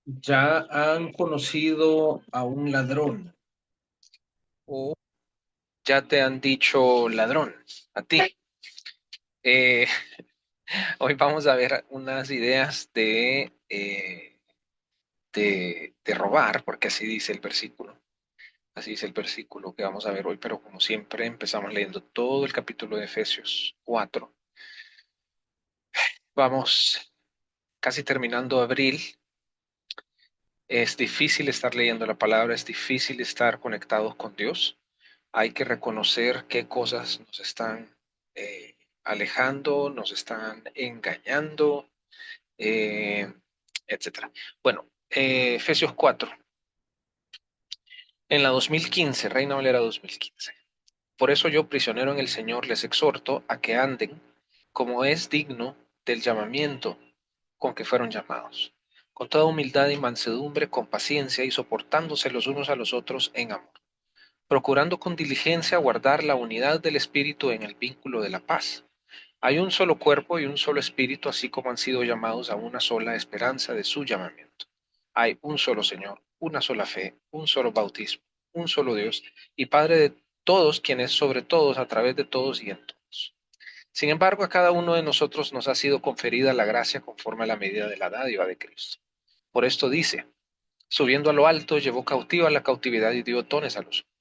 Ya han conocido a un ladrón. O ya te han dicho ladrón a ti. Eh, Hoy vamos a ver unas ideas de robar, porque así dice el versículo. Así dice el versículo que vamos a ver hoy, pero como siempre empezamos leyendo todo el capítulo de Efesios 4. Vamos casi terminando abril. Es difícil estar leyendo la palabra, es difícil estar conectados con Dios. Hay que reconocer qué cosas nos están alejando, nos están engañando, eh, etcétera. Bueno, Efesios 4, en la 2015, Reina Valera 2015. Por eso yo, prisionero en el Señor, les exhorto a que anden como es digno del llamamiento con que fueron llamados, con toda humildad y mansedumbre, con paciencia y soportándose los unos a los otros en amor, procurando con diligencia guardar la unidad del Espíritu en el vínculo de la paz. Hay un solo cuerpo y un solo espíritu, así como han sido llamados a una sola esperanza de su llamamiento. Hay un solo Señor, una sola fe, un solo bautismo, un solo Dios y Padre de todos, quien es sobre todos, a través de todos y en todos. Sin embargo, a cada uno de nosotros nos ha sido conferida la gracia conforme a la medida de la dádiva de Cristo. Por esto dice, subiendo a lo alto, llevó cautiva la cautividad y dio dones a los hombres.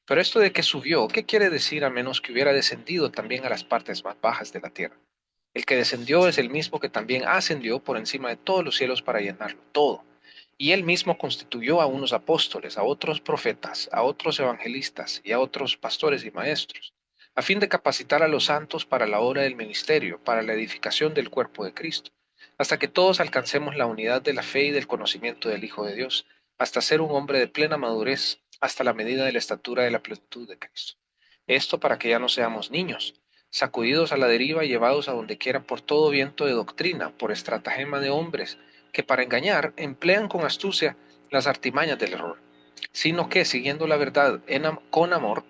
Pero esto de que subió, ¿qué quiere decir a menos que hubiera descendido también a las partes más bajas de la tierra? El que descendió es el mismo que también ascendió por encima de todos los cielos para llenarlo todo. Y él mismo constituyó a unos apóstoles, a otros profetas, a otros evangelistas y a otros pastores y maestros, a fin de capacitar a los santos para la obra del ministerio, para la edificación del cuerpo de Cristo, hasta que todos alcancemos la unidad de la fe y del conocimiento del Hijo de Dios, hasta ser un hombre de plena madurez, hasta la medida de la estatura de la plenitud de Cristo. Esto para que ya no seamos niños, sacudidos a la deriva y llevados a donde quiera por todo viento de doctrina, por estratagema de hombres, que para engañar emplean con astucia las artimañas del error, sino que, siguiendo la verdad con amor,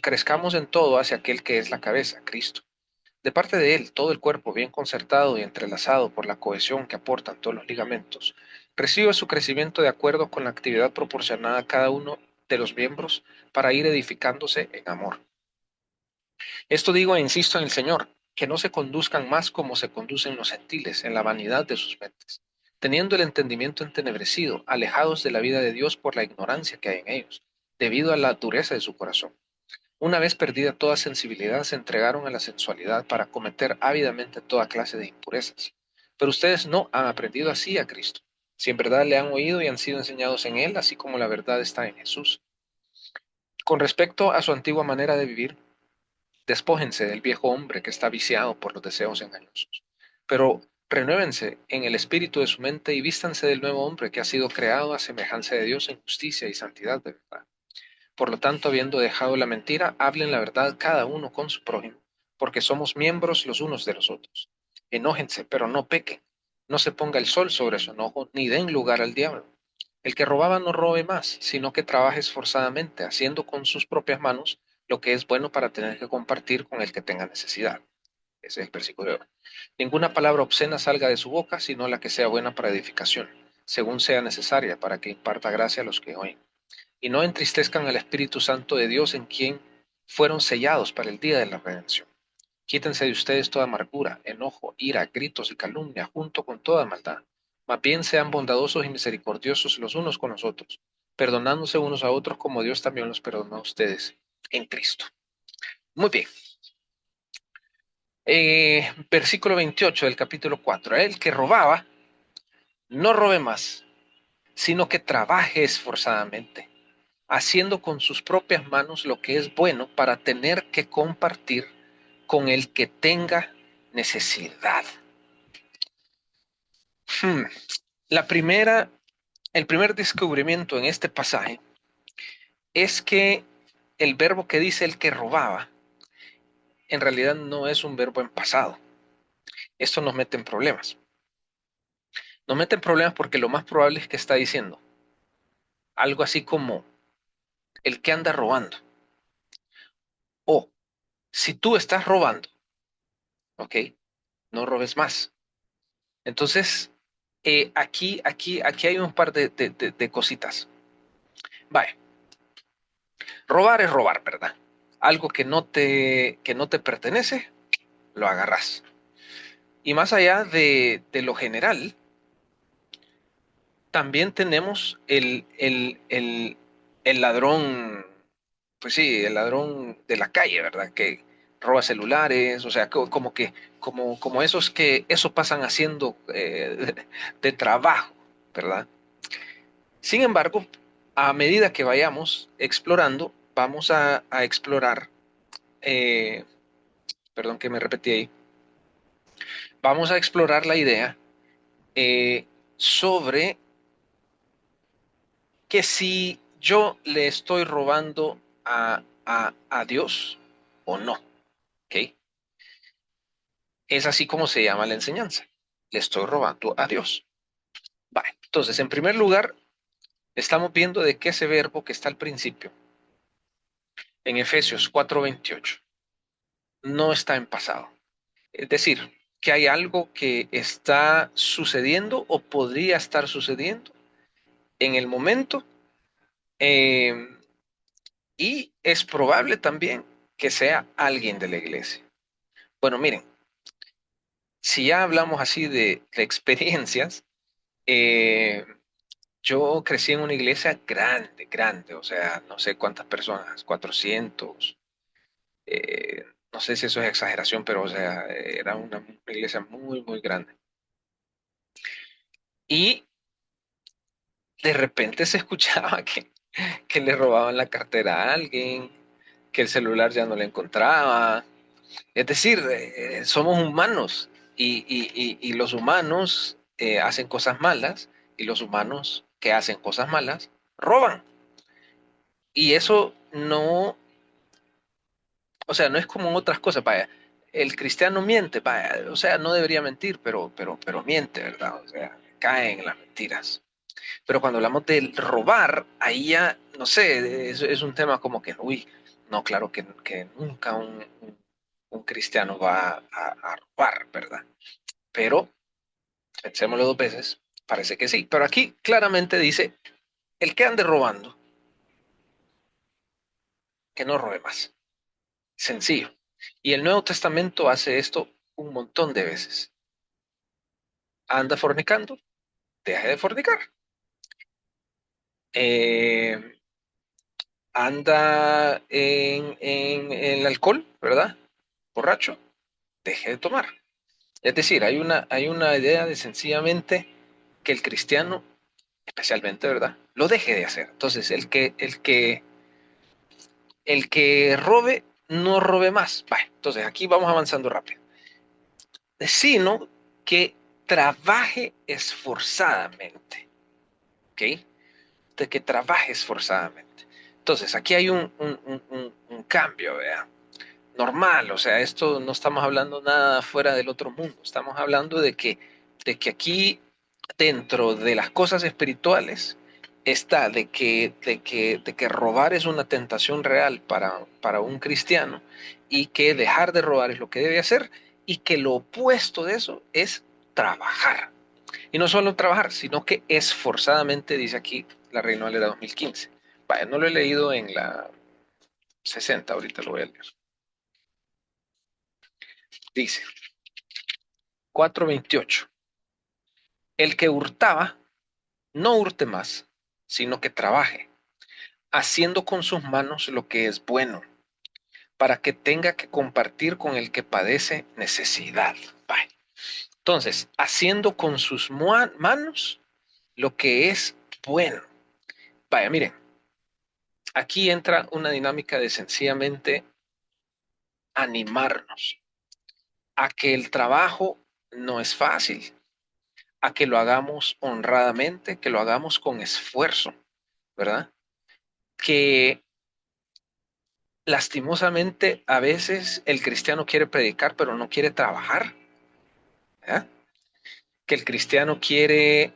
crezcamos en todo hacia aquel que es la cabeza, Cristo. De parte de él, todo el cuerpo, bien concertado y entrelazado por la cohesión que aportan todos los ligamentos, recibe su crecimiento de acuerdo con la actividad proporcionada a cada uno de los miembros para ir edificándose en amor. Esto digo e insisto en el Señor, que no se conduzcan más como se conducen los gentiles, en la vanidad de sus mentes, teniendo el entendimiento entenebrecido, alejados de la vida de Dios por la ignorancia que hay en ellos, debido a la dureza de su corazón. Una vez perdida toda sensibilidad, se entregaron a la sensualidad para cometer ávidamente toda clase de impurezas. Pero ustedes no han aprendido así a Cristo, si en verdad le han oído y han sido enseñados en Él, así como la verdad está en Jesús. Con respecto a su antigua manera de vivir, despójense del viejo hombre que está viciado por los deseos engañosos, pero renuévense en el espíritu de su mente y vístanse del nuevo hombre que ha sido creado a semejanza de Dios en justicia y santidad de verdad. Por lo tanto, habiendo dejado la mentira, hablen la verdad cada uno con su prójimo, porque somos miembros los unos de los otros. Enójense, pero no pequen. No se ponga el sol sobre su enojo, ni den lugar al diablo. El que robaba no robe más, sino que trabaje esforzadamente, haciendo con sus propias manos lo que es bueno para tener que compartir con el que tenga necesidad. Ese es el versículo de hoy. Ninguna palabra obscena salga de su boca, sino la que sea buena para edificación, según sea necesaria, para que imparta gracia a los que oyen. Y no entristezcan al Espíritu Santo de Dios, en quien fueron sellados para el día de la redención. Quítense de ustedes toda amargura, enojo, ira, gritos y calumnia, junto con toda maldad. Más bien sean bondadosos y misericordiosos los unos con los otros, perdonándose unos a otros como Dios también los perdonó a ustedes en Cristo. Muy bien. Versículo 28 del capítulo 4. El que robaba, no robe más, sino que trabaje esforzadamente, haciendo con sus propias manos lo que es bueno para tener que compartir con el que tenga necesidad. Hmm. La primera, el primer descubrimiento en este pasaje es que el verbo que dice el que robaba en realidad no es un verbo en pasado. Esto nos mete en problemas. Nos mete en problemas porque lo más probable es que está diciendo algo así como el que anda robando. O si tú estás robando, ¿ok? No robes más. Entonces, Aquí hay un par de cositas. Vale, robar es robar, ¿verdad? Algo que no te pertenece, lo agarras. Y más allá de lo general, también tenemos el ladrón, pues sí, el ladrón de la calle, ¿verdad? Que roba celulares, o sea, como esos que eso pasan haciendo de trabajo, ¿verdad? Sin embargo, a medida que vayamos explorando, vamos a explorar, eh, perdón que me repetí ahí, vamos a explorar la idea eh, sobre que si yo le estoy robando a Dios o no, ¿ok? Es así como se llama la enseñanza. Le estoy robando a Dios. Vale. Entonces, en primer lugar, estamos viendo de que ese verbo que está al principio, en Efesios 4:28, no está en pasado. Es decir, que hay algo que está sucediendo o podría estar sucediendo en el momento eh, y es probable también que sea alguien de la iglesia. Bueno, miren, si ya hablamos así de experiencias, eh, yo crecí en una iglesia grande, grande, o sea, no sé cuántas personas, 400, no sé si eso es exageración, pero o sea, era una iglesia muy, muy grande. Y de repente se escuchaba que le robaban la cartera a alguien, que el celular ya no le encontraba. Es decir, somos humanos y los humanos hacen cosas malas y los humanos que hacen cosas malas roban. Y eso no, o sea, no es como en otras cosas, vaya. El cristiano miente, vaya, o sea, no debería mentir, pero miente, ¿verdad? O sea, cae en las mentiras. Pero cuando hablamos del robar, ahí ya, no sé, es un tema como que, uy, no, claro que nunca un cristiano va a robar, ¿verdad? Pero, pensémoslo dos veces, parece que sí. Pero aquí claramente dice, el que ande robando, que no robe más. Sencillo. Y el Nuevo Testamento hace esto un montón de veces. Anda fornicando, deje de fornicar. Eh, anda en el alcohol, ¿verdad? Borracho, deje de tomar. Es decir, hay una idea de sencillamente que el cristiano, especialmente, ¿verdad? Lo deje de hacer. Entonces, el que robe, no robe más. Vale, entonces aquí vamos avanzando rápido. Sino que trabaje esforzadamente. ¿Ok? De que trabaje esforzadamente. Entonces, aquí hay un cambio, ¿verdad? Normal, o sea, esto no estamos hablando nada fuera del otro mundo, estamos hablando de que aquí, dentro de las cosas espirituales, está de que robar es una tentación real para un cristiano y que dejar de robar es lo que debe hacer y que lo opuesto de eso es trabajar. Y no solo trabajar, sino que esforzadamente, dice aquí la Reina Valera 2015. Vaya, no lo he leído en la 60, ahorita lo voy a leer. Dice 4:28. El que hurtaba, no hurte más, sino que trabaje, haciendo con sus manos lo que es bueno, para que tenga que compartir con el que padece necesidad. Vaya. Entonces, haciendo con sus manos lo que es bueno. Vaya, miren, aquí entra una dinámica de sencillamente animarnos a que el trabajo no es fácil, a que lo hagamos honradamente, que lo hagamos con esfuerzo, ¿verdad? Que lastimosamente a veces el cristiano quiere predicar, pero no quiere trabajar, ¿verdad? Que el cristiano quiere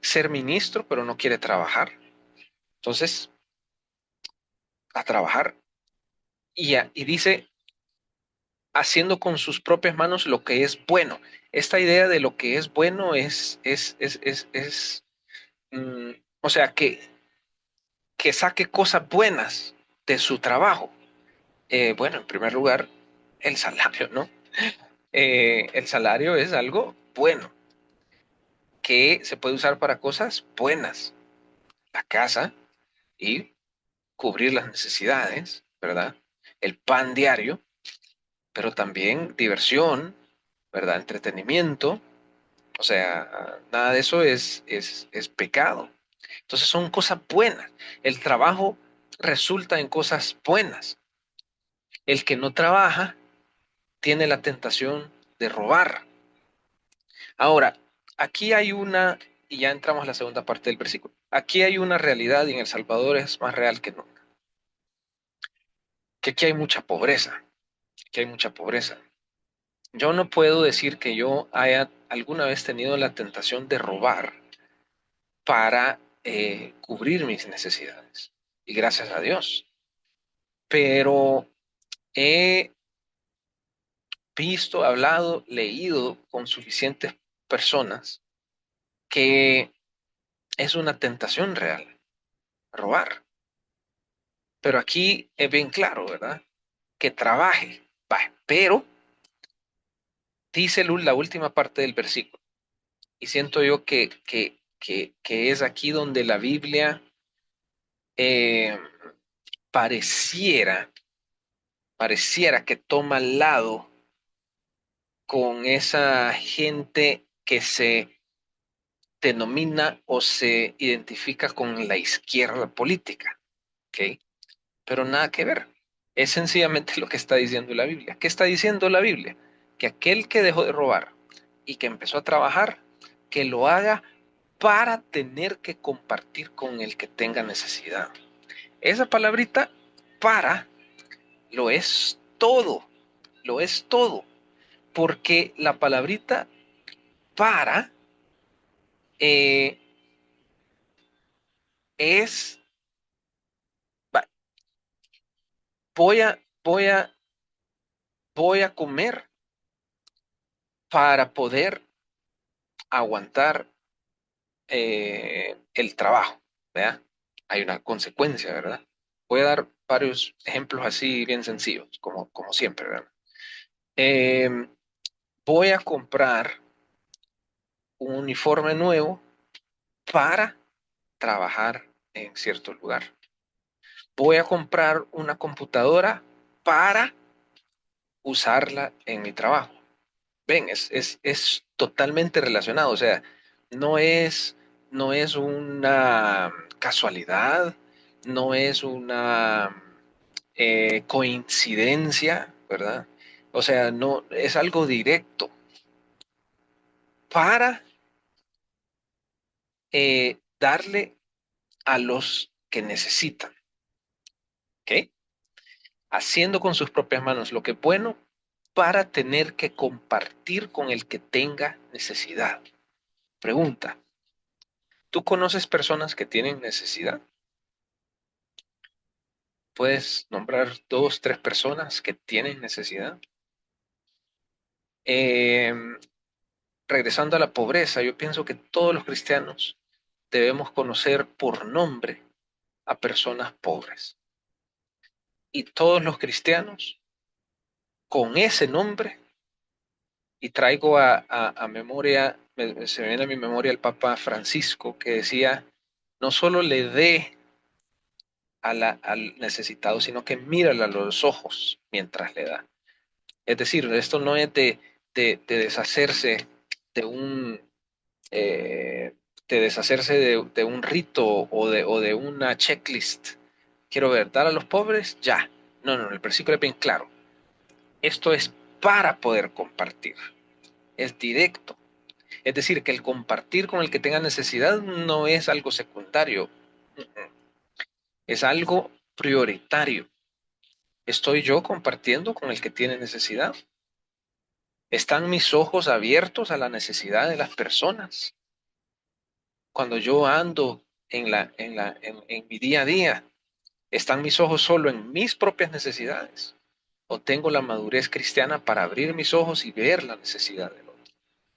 ser ministro, pero no quiere trabajar. Entonces, a trabajar. Y dice, haciendo con sus propias manos lo que es bueno. Esta idea de lo que es bueno mm, o sea, que saque cosas buenas de su trabajo. Bueno, en primer lugar, el salario, ¿no? El salario es algo bueno, que se puede usar para cosas buenas. La casa y cubrir las necesidades, ¿verdad? El pan diario, pero también diversión, ¿verdad? Entretenimiento. O sea, nada de eso es pecado. Entonces son cosas buenas. El trabajo resulta en cosas buenas. El que no trabaja tiene la tentación de robar. Ahora, aquí hay una, y ya entramos a la segunda parte del versículo. Aquí hay una realidad y en El Salvador es más real que nunca. Que aquí hay mucha pobreza. Aquí hay mucha pobreza. Yo no puedo decir que yo haya alguna vez tenido la tentación de robar para cubrir mis necesidades. Y gracias a Dios. Pero he visto, hablado, leído con suficientes personas que es una tentación real robar. Pero aquí es bien claro, ¿verdad? Que trabaje. Va, pero dice la última parte del versículo. Y siento yo que es aquí donde la Biblia eh, pareciera, pareciera que toma al lado con esa gente que se denomina o se identifica con la izquierda política, ¿ok? Pero nada que ver. Es sencillamente lo que está diciendo la Biblia. ¿Qué está diciendo la Biblia? Que aquel que dejó de robar y que empezó a trabajar, que lo haga para tener que compartir con el que tenga necesidad. Esa palabrita para lo es todo, lo es todo, porque la palabrita para eh, es, voy a, voy a, voy a comer para poder aguantar el trabajo, ¿verdad? Hay una consecuencia, ¿verdad? Voy a dar varios ejemplos así bien sencillos, como siempre, ¿verdad? Eh, Voy a comprar un uniforme nuevo para trabajar en cierto lugar. Voy a comprar una computadora para usarla en mi trabajo. Ven, es totalmente relacionado, o sea, no es, no es una casualidad, no es una coincidencia, ¿verdad? O sea, no es algo directo para darle a los que necesitan, ¿ok? Haciendo con sus propias manos lo que es bueno para tener que compartir con el que tenga necesidad. Pregunta, ¿tú conoces personas que tienen necesidad? ¿Puedes nombrar dos, tres personas que tienen necesidad? Eh, Regresando a la pobreza, yo pienso que todos los cristianos debemos conocer por nombre a personas pobres. Y todos los cristianos con ese nombre, y traigo a memoria, se me viene a mi memoria el Papa Francisco que decía, no solo le dé al necesitado, sino que mírale a los ojos mientras le da. Es decir, esto no es de deshacerse de un, eh, de deshacerse de un rito o de una checklist. Quiero ver, dar a los pobres, ya. No, no, el versículo es bien claro. Esto es para poder compartir. Es directo. Es decir, que el compartir con el que tenga necesidad no es algo secundario, es algo prioritario. ¿Estoy yo compartiendo con el que tiene necesidad? ¿Están mis ojos abiertos a la necesidad de las personas? Cuando yo ando en mi día a día, ¿están mis ojos solo en mis propias necesidades? o tengo la madurez cristiana para abrir mis ojos y ver la necesidad del otro.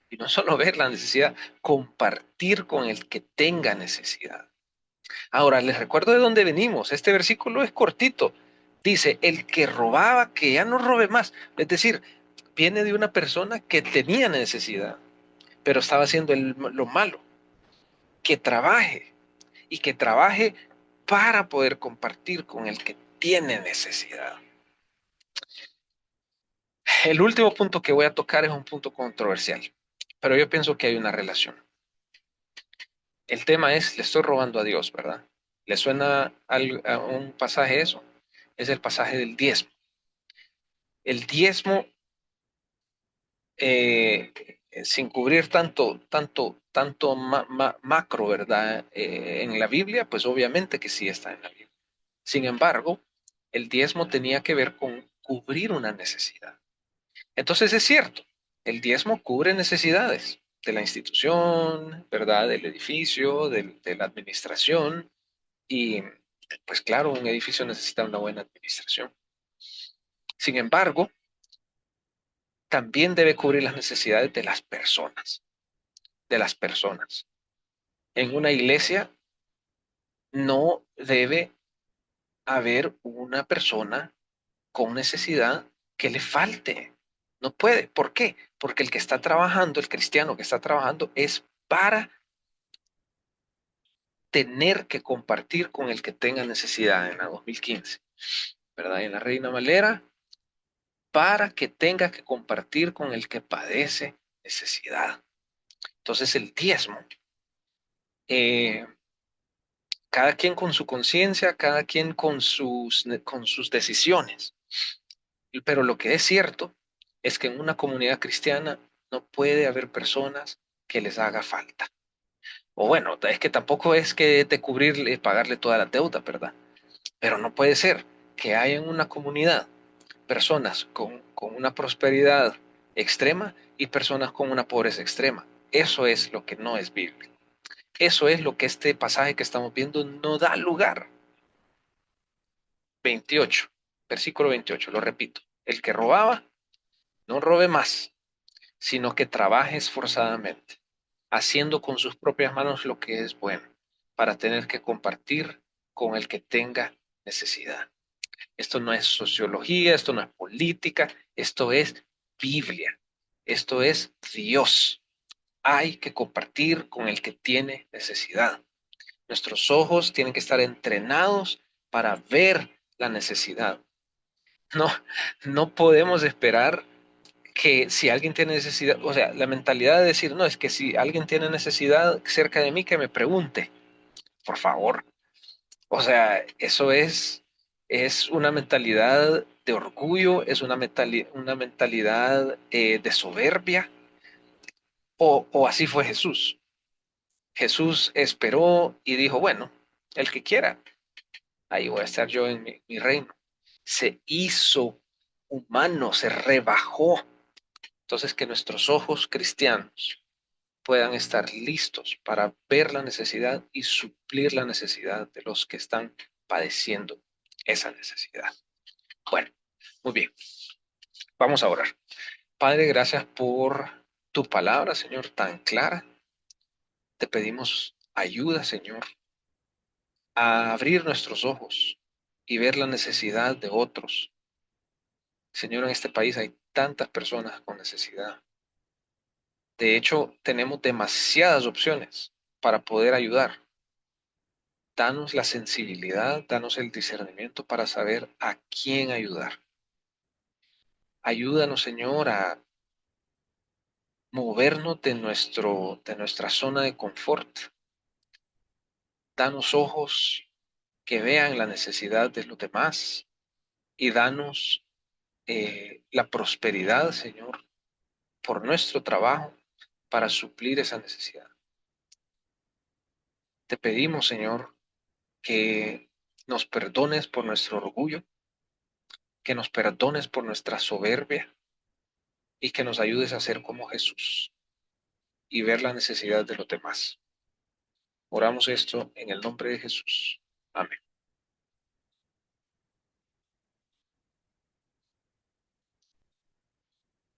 Y no solo ver la necesidad, compartir con el que tenga necesidad. Ahora, les recuerdo de dónde venimos. Este versículo es cortito. Dice, el que robaba, que ya no robe más. Es decir, viene de una persona que tenía necesidad, pero estaba haciendo lo malo. Que trabaje y que trabaje para poder compartir con el que tiene necesidad. El último punto que voy a tocar es un punto controversial, pero yo pienso que hay una relación. El tema es, le estoy robando a Dios, ¿verdad? ¿Le suena a un pasaje eso? Es el pasaje del diezmo. El diezmo, eh, sin cubrir tanto macro, ¿verdad? En la Biblia, pues obviamente que sí está en la Biblia. Sin embargo, el diezmo tenía que ver con cubrir una necesidad. Entonces es cierto, el diezmo cubre necesidades de la institución, ¿verdad? Del edificio, de la administración y pues claro, un edificio necesita una buena administración. Sin embargo, también debe cubrir las necesidades de las personas, de las personas. En una iglesia no debe haber una persona con necesidad que le falte. No puede. ¿Por qué? Porque el que está trabajando, el cristiano que está trabajando, es para tener que compartir con el que tenga necesidad en la 2015, ¿verdad? En la Reina Valera, para que tenga que compartir con el que padece necesidad. Entonces el diezmo, eh, cada quien con su conciencia, cada quien con sus decisiones. Pero lo que es cierto es que en una comunidad cristiana no puede haber personas que les haga falta. O bueno, es que tampoco es que de cubrirle, pagarle toda la deuda, ¿verdad? Pero no puede ser que haya en una comunidad personas con una prosperidad extrema y personas con una pobreza extrema. Eso es lo que no es bíblico. Eso es lo que este pasaje que estamos viendo no da lugar. 28, versículo 28, lo repito. El que robaba, no robe más, sino que trabaje esforzadamente, haciendo con sus propias manos lo que es bueno, para tener que compartir con el que tenga necesidad. Esto no es sociología, esto no es política, esto es Biblia, esto es Dios. Hay que compartir con el que tiene necesidad. Nuestros ojos tienen que estar entrenados para ver la necesidad. No, no podemos esperar que si alguien tiene necesidad, o sea, la mentalidad de decir, no, es que si alguien tiene necesidad cerca de mí, que me pregunte, por favor. O sea, eso es una mentalidad de orgullo, es una mentalidad de soberbia, o así fue Jesús. Jesús esperó y dijo, bueno, el que quiera, ahí voy a estar yo en mi reino. Se hizo humano, se rebajó. Entonces, que nuestros ojos cristianos puedan estar listos para ver la necesidad y suplir la necesidad de los que están padeciendo esa necesidad. Bueno, muy bien, vamos a orar. Padre, gracias por tu palabra, Señor, tan clara. Te pedimos ayuda, Señor, a abrir nuestros ojos y ver la necesidad de otros. Señor, en este país hay tantas personas con necesidad. De hecho, tenemos demasiadas opciones para poder ayudar. Danos la sensibilidad, danos el discernimiento para saber a quién ayudar. Ayúdanos, Señor, a movernos de nuestra zona de confort. Danos ojos que vean la necesidad de los demás y danos la prosperidad, Señor, por nuestro trabajo para suplir esa necesidad. Te pedimos, Señor, que nos perdones por nuestro orgullo, que nos perdones por nuestra soberbia y que nos ayudes a ser como Jesús y ver la necesidad de los demás. Oramos esto en el nombre de Jesús. Amén.